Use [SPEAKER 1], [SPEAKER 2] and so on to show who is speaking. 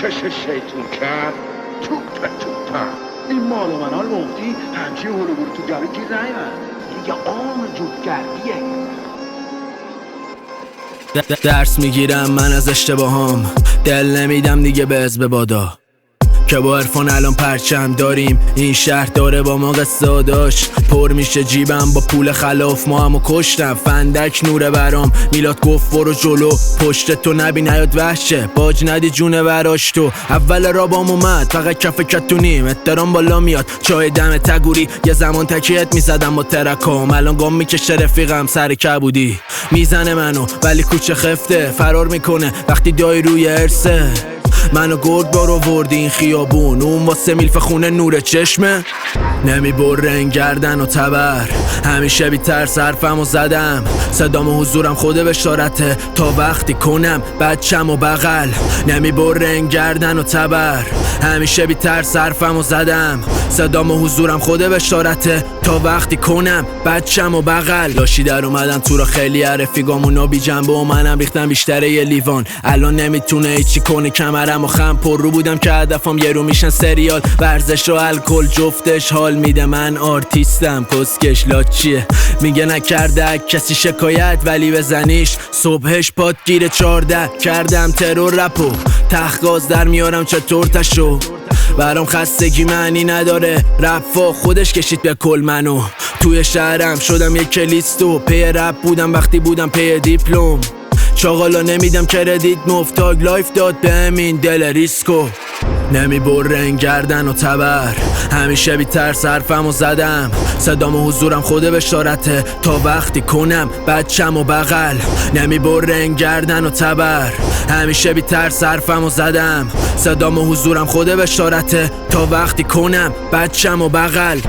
[SPEAKER 1] آتش شیطون کرد توپ این مال من حال مفتی همچه هلو برو تو گلو گیر نیمن دیگه آم جودگردیه.
[SPEAKER 2] درس میگیرم من از اشتباهام، دل نمیدم دیگه به حزب بادا که با عرفان الان پرچم داریم. این شهر داره با ما قصه داشت، پر میشه جیبم با پول خلاف. ما همو کشتم فندک نوره برام، میلاد گفت برو جلو پشت تو نبی نیاد وحشه، باج ندی جونه براش. تو اول رابام اومد فقط کف کتونیم، احترام بالا میاد چای دم تگوری. یه زمان تکیت میزدم با ترکام، الان گام میکشه رفیقم سر کبودی. میزنه منو ولی کوچه خفته، فرار میکنه وقتی دای روی ارسه. منو گرد بارو وردی این خیابون، اون واسه میلف خونه نور چشمه. نمی برن گردن و تبر، همیشه بی ترس حرفمو زدم. صدام و حضورم خود بشارته تا وقتی کنم بچم و بغل. نمی برن گردن و تبر، همیشه بی ترس حرفمو زدم. صدام و حضورم خود بشارته تا وقتی کنم بچم و بغل. لاشی در اومدن تو را خیلی رفیقامونا بی جنبه و منم ریختم بیشتره یه لیوان. الان نمیتونه هیچی کنه کمرم و خم پر رو بودم که هدفم یه رو میشن سریال. ورزش و الکل جفتش حال میده، من آرتیستم کسکش لاچیه. میگه نکرده کسی شکایت ولی بزنیش صبحش پاد گیره 14. کردم ترور رپو تخگاز در میارم چطور تشو. برام خستگی معنی نداره رفا خودش کشید به کل منو. توی شهرم شدم یک کلیستو، پی رپ بودم وقتی بودم پی دیپلم. چاقالا نمیدم کردیت مفتاگ لایف داد به همین دل ریسکو. نمی برن گردن و تبر، همیشه بی ترس حرفمو زدم. صدام و حضورم خود بشارته تا وقتی کنم بچم و بغل. نمی برن گردن و تبر، همیشه بی ترس حرفمو زدم. صدام و حضورم خود بشارته تا وقتی کنم بچم و بغل.